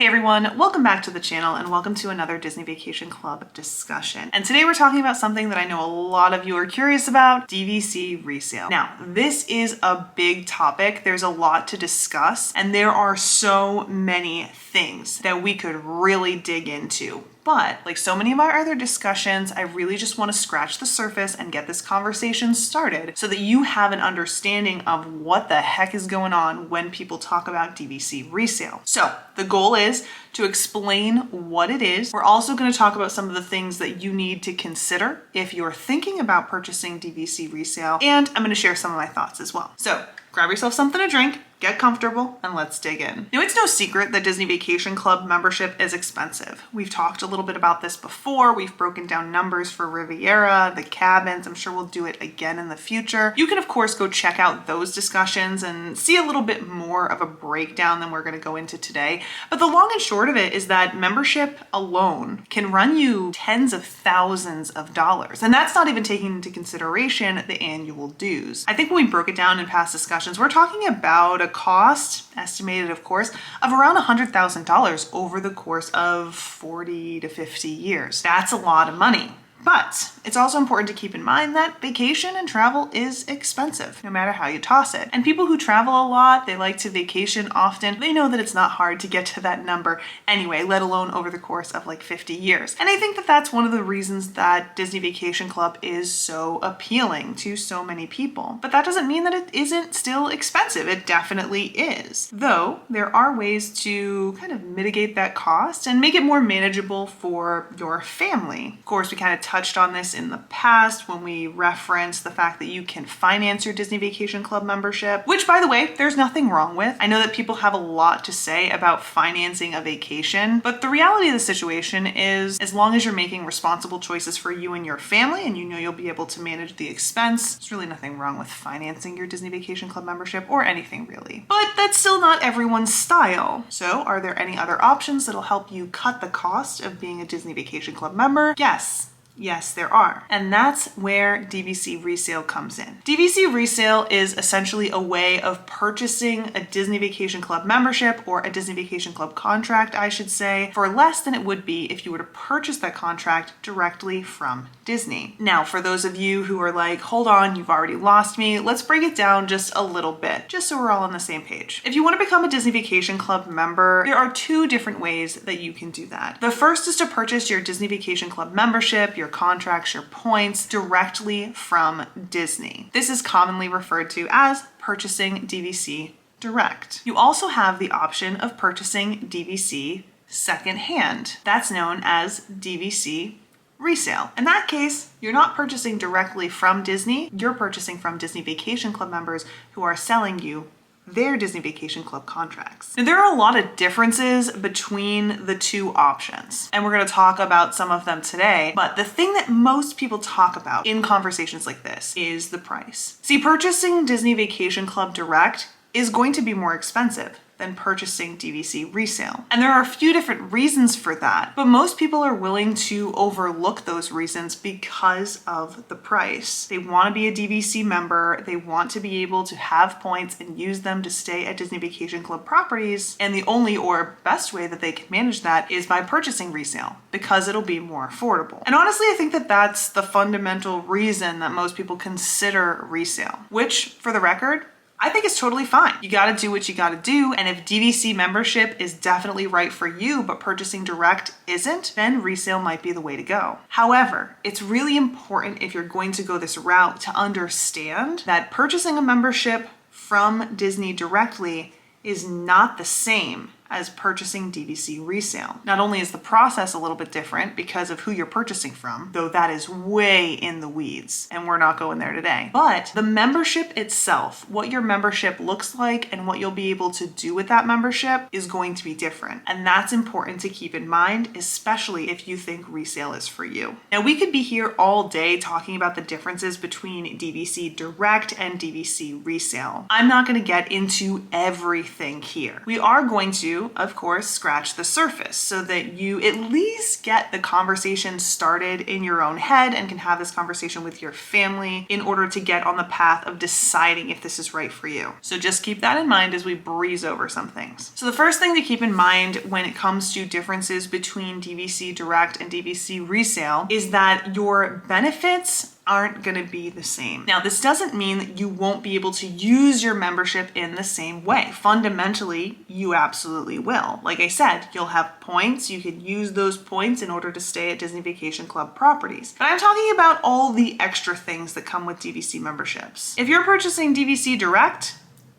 Hey everyone, welcome back to the channel and welcome to another Disney Vacation Club discussion. And today we're talking about something that I know a lot of you are curious about, DVC resale. Now, this is a big topic. There's a lot to discuss and there are so many things that we could really dig into. But like so many of our other discussions, I really just want to scratch the surface and get this conversation started so that you have an understanding of what the heck is going on when people talk about DVC resale. So the goal is to explain what it is. We're also going to talk about some of the things that you need to consider if you're thinking about purchasing DVC resale, and I'm going to share some of my thoughts as well. So grab yourself something to drink, get comfortable, and let's dig in. Now, it's no secret that Disney Vacation Club membership is expensive. We've talked a little bit about this before. We've broken down numbers for Riviera, the cabins. I'm sure we'll do it again in the future. You can, of course, go check out those discussions and see a little bit more of a breakdown than we're going to go into today. But the long and short of it is that membership alone can run you tens of thousands of dollars. And that's not even taking into consideration the annual dues. I think when we broke it down in past discussions, we're talking about a cost, estimated of course, of around $100,000 over the course of 40 to 50 years. That's a lot of money. But it's also important to keep in mind that vacation and travel is expensive, no matter how you toss it. And people who travel a lot, they like to vacation often, they know that it's not hard to get to that number anyway, let alone over the course of like 50 years. And I think that that's one of the reasons that Disney Vacation Club is so appealing to so many people. But that doesn't mean that it isn't still expensive. It definitely is. Though there are ways to kind of mitigate that cost and make it more manageable for your family. Of course, we kind of touched on this in the past when we referenced the fact that you can finance your Disney Vacation Club membership, which, by the way, there's nothing wrong with. I know that people have a lot to say about financing a vacation, but the reality of the situation is as long as you're making responsible choices for you and your family and you know you'll be able to manage the expense, there's really nothing wrong with financing your Disney Vacation Club membership or anything really. But that's still not everyone's style. So are there any other options that'll help you cut the cost of being a Disney Vacation Club member? Yes, there are. And that's where DVC resale comes in. DVC resale is essentially a way of purchasing a Disney Vacation Club membership or a Disney Vacation Club contract, I should say, for less than it would be if you were to purchase that contract directly from Disney. Now, for those of you who are like, hold on, you've already lost me, let's break it down just a little bit, just so we're all on the same page. If you want to become a Disney Vacation Club member, there are two different ways that you can do that. The first is to purchase your Disney Vacation Club membership, your contracts, your points directly from Disney. This is commonly referred to as purchasing DVC direct. You also have the option of purchasing DVC secondhand. That's known as DVC resale. In that case, you're not purchasing directly from Disney, you're purchasing from Disney Vacation Club members who are selling you their Disney Vacation Club contracts. Now, there are a lot of differences between the two options, and we're going to talk about some of them today, but the thing that most people talk about in conversations like this is the price. See, purchasing Disney Vacation Club direct is going to be more expensive than purchasing DVC resale. And there are a few different reasons for that, but most people are willing to overlook those reasons because of the price. They want to be a DVC member, they want to be able to have points and use them to stay at Disney Vacation Club properties, and the only or best way that they can manage that is by purchasing resale, because it'll be more affordable. And honestly, I think that that's the fundamental reason that most people consider resale, which, for the record, I think it's totally fine. You gotta do what you gotta do, and if DVC membership is definitely right for you, but purchasing direct isn't, then resale might be the way to go. However, it's really important if you're going to go this route to understand that purchasing a membership from Disney directly is not the same as purchasing DVC resale. Not only is the process a little bit different because of who you're purchasing from, though that is way in the weeds and we're not going there today, but the membership itself, what your membership looks like and what you'll be able to do with that membership is going to be different. And that's important to keep in mind, especially if you think resale is for you. Now, we could be here all day talking about the differences between DVC direct and DVC resale. I'm not gonna get into everything here. We are going to to, of course, scratch the surface so that you at least get the conversation started in your own head and can have this conversation with your family in order to get on the path of deciding if this is right for you. So just keep that in mind as we breeze over some things. So the first thing to keep in mind when it comes to differences between DVC Direct and DVC Resale is that your benefits aren't going to be the same. Now, this doesn't mean that you won't be able to use your membership in the same way. Fundamentally, you absolutely will. Like I said, you'll have points. You could use those points in order to stay at Disney Vacation Club properties. But I'm talking about all the extra things that come with DVC memberships. If you're purchasing DVC Direct,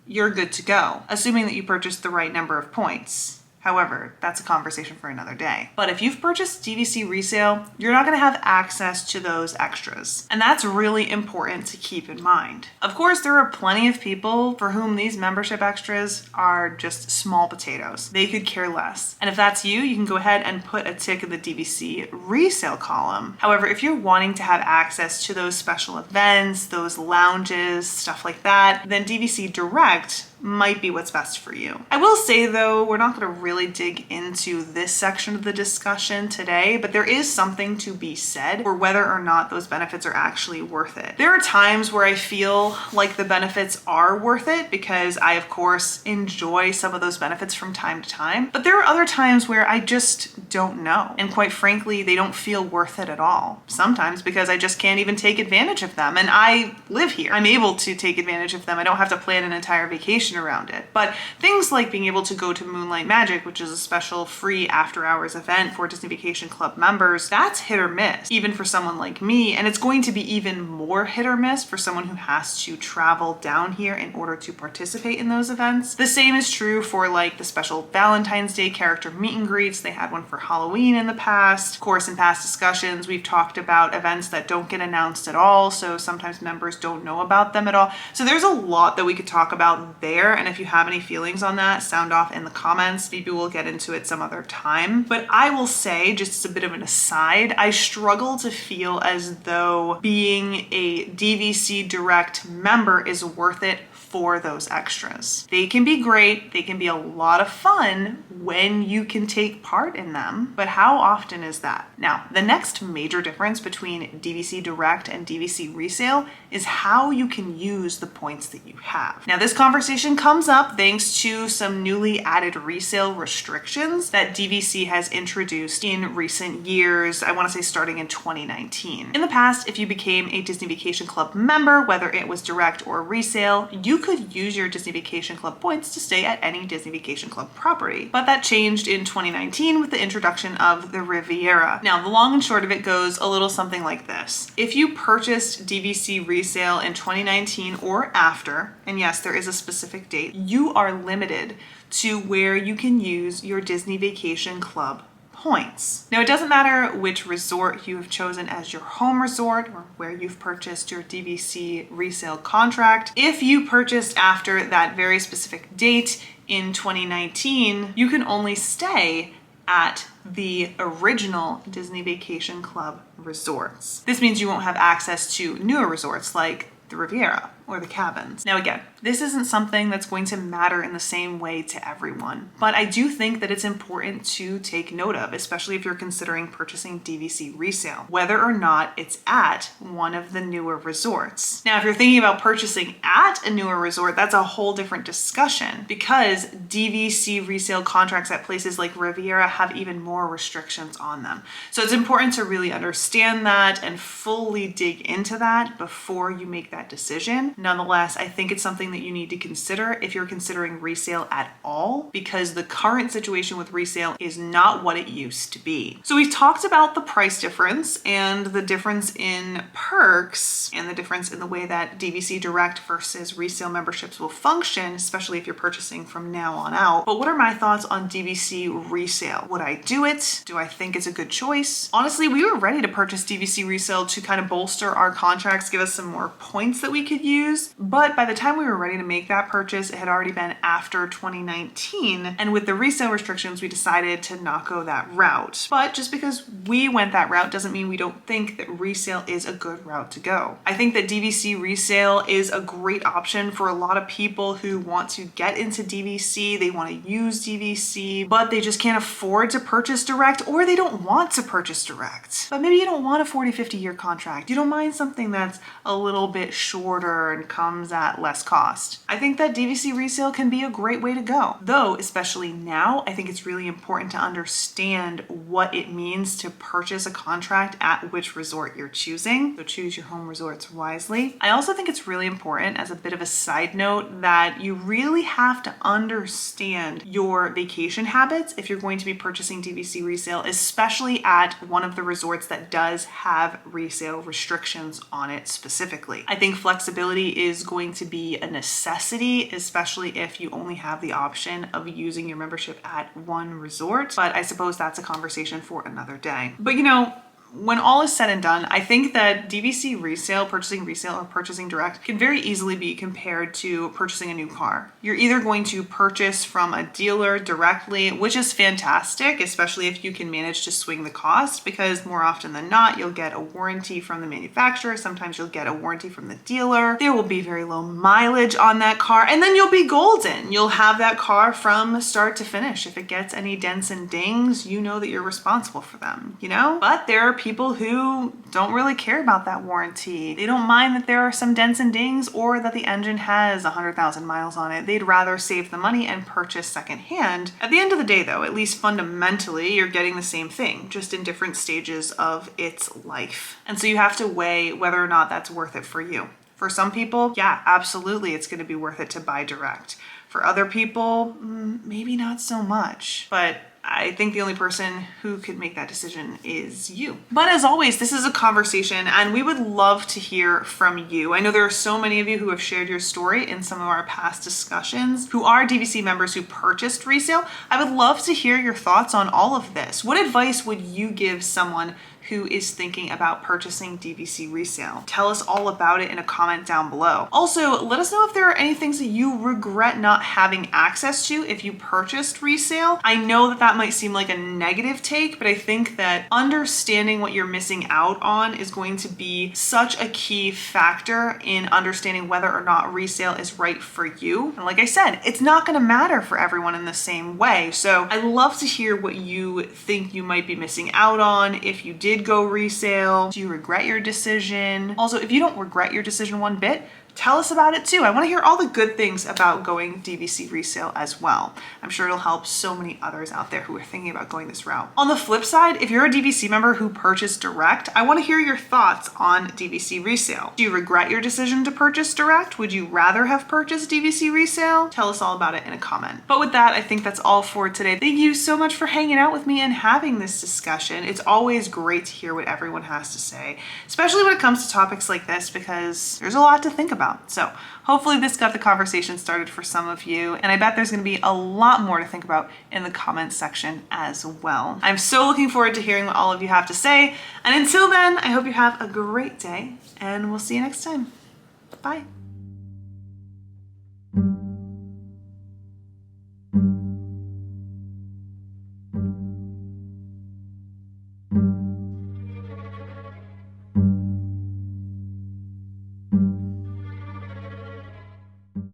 you're good to go, assuming that you purchased the right number of points. However, that's a conversation for another day. But if you've purchased DVC Resale, you're not going to have access to those extras. And that's really important to keep in mind. Of course, there are plenty of people for whom these membership extras are just small potatoes. They could care less. And if that's you, you can go ahead and put a tick in the DVC Resale column. However, if you're wanting to have access to those special events, those lounges, stuff like that, then DVC Direct might be what's best for you. I will say though, we're not going to really dig into this section of the discussion today, but there is something to be said for whether or not those benefits are actually worth it. There are times where I feel like the benefits are worth it because I, of course, enjoy some of those benefits from time to time, but there are other times where I just don't know. And quite frankly, they don't feel worth it at all. Sometimes because I just can't even take advantage of them. And I live here. I'm able to take advantage of them. I don't have to plan an entire vacation around it. But things like being able to go to Moonlight Magic, which is a special free after hours event for Disney Vacation Club members, that's hit or miss, even for someone like me. And it's going to be even more hit or miss for someone who has to travel down here in order to participate in those events. The same is true for like the special Valentine's Day character meet and greets. They had one for Halloween in the past. Of course, in past discussions, we've talked about events that don't get announced at all. So sometimes members don't know about them at all. So there's a lot that we could talk about there. And if you have any feelings on that, sound off in the comments. Maybe we'll get into it some other time. But I will say, just as a bit of an aside, I struggle to feel as though being a DVC Direct member is worth it for those extras. They can be great. They can be a lot of fun when you can take part in them. But how often is that? Now, the next major difference between DVC Direct and DVC Resale is how you can use the points that you have. Now, this conversation comes up thanks to some newly added resale restrictions that DVC has introduced in recent years. I want to say starting in 2019. In the past, if you became a Disney Vacation Club member, whether it was direct or resale, you could use your Disney Vacation Club points to stay at any Disney Vacation Club property. But that changed in 2019 with the introduction of the Riviera. Now, the long and short of it goes a little something like this. If you purchased DVC Resale in 2019 or after, and yes, there is a specific date, you are limited to where you can use your Disney Vacation Club points. Now, it doesn't matter which resort you have chosen as your home resort or where you've purchased your DVC resale contract. If you purchased after that very specific date in 2019, you can only stay at the original Disney Vacation Club resorts. This means you won't have access to newer resorts like the Riviera or the cabins. Now again, this isn't something that's going to matter in the same way to everyone, but I do think that it's important to take note of, especially if you're considering purchasing DVC resale, whether or not it's at one of the newer resorts. Now, if you're thinking about purchasing at a newer resort, that's a whole different discussion because DVC resale contracts at places like Riviera have even more restrictions on them. So it's important to really understand that and fully dig into that before you make that decision. Nonetheless, I think it's something that you need to consider if you're considering resale at all, because the current situation with resale is not what it used to be. So we've talked about the price difference and the difference in perks and the difference in the way that DVC Direct versus resale memberships will function, especially if you're purchasing from now on out. But what are my thoughts on DVC resale? Would I do it? Do I think it's a good choice? Honestly, we were ready to purchase DVC resale to kind of bolster our contracts, give us some more points that we could use. used, but by the time we were ready to make that purchase, it had already been after 2019. And with the resale restrictions, we decided to not go that route. But just because we went that route doesn't mean we don't think that resale is a good route to go. I think that DVC resale is a great option for a lot of people who want to get into DVC. They want to use DVC, but they just can't afford to purchase direct, or they don't want to purchase direct. But maybe you don't want a 40, 50-year contract. You don't mind something that's a little bit shorter and comes at less cost. I think that DVC resale can be a great way to go. Though, especially now, I think it's really important to understand what it means to purchase a contract at which resort you're choosing. So choose your home resorts wisely. I also think it's really important, as a bit of a side note, that you really have to understand your vacation habits if you're going to be purchasing DVC resale, especially at one of the resorts that does have resale restrictions on it specifically. I think flexibility is going to be a necessity, especially if you only have the option of using your membership at one resort. But I suppose that's a conversation for another day. But you know, when all is said and done, I think that DVC resale, purchasing resale or purchasing direct, can very easily be compared to purchasing a new car. You're either going to purchase from a dealer directly, which is fantastic, especially if you can manage to swing the cost, because more often than not, you'll get a warranty from the manufacturer. Sometimes you'll get a warranty from the dealer. There will be very low mileage on that car, and then you'll be golden. You'll have that car from start to finish. If it gets any dents and dings, you know that you're responsible for them, you know? But there are people who don't really care about that warranty. They don't mind that there are some dents and dings, or that the engine has 100,000 miles on it. They'd rather save the money and purchase secondhand. At the end of the day though, at least fundamentally, you're getting the same thing, just in different stages of its life. And so you have to weigh whether or not that's worth it for you. For some people, yeah, absolutely, it's going to be worth it to buy direct. For other people, maybe not so much. But I think the only person who could make that decision is you. But as always, this is a conversation and we would love to hear from you. I know there are so many of you who have shared your story in some of our past discussions who are DVC members who purchased resale. I would love to hear your thoughts on all of this. What advice would you give someone who is thinking about purchasing DVC resale? Tell us all about it in a comment down below. Also, let us know if there are any things that you regret not having access to if you purchased resale. I know that that might seem like a negative take, but I think that understanding what you're missing out on is going to be such a key factor in understanding whether or not resale is right for you. And like I said, it's not going to matter for everyone in the same way. So I'd love to hear what you think you might be missing out on if you did go resale. Do you regret your decision? Also, if you don't regret your decision one bit, tell us about it too. I want to hear all the good things about going DVC resale as well. I'm sure it'll help so many others out there who are thinking about going this route. On the flip side, if you're a DVC member who purchased direct, I want to hear your thoughts on DVC resale. Do you regret your decision to purchase direct? Would you rather have purchased DVC resale? Tell us all about it in a comment. But with that, I think that's all for today. Thank you so much for hanging out with me and having this discussion. It's always great to hear what everyone has to say, especially when it comes to topics like this, because there's a lot to think about. So hopefully this got the conversation started for some of you, and I bet there's going to be a lot more to think about in the comments section as well. I'm so looking forward to hearing what all of you have to say, and until then, I hope you have a great day, and we'll see you next time. Bye.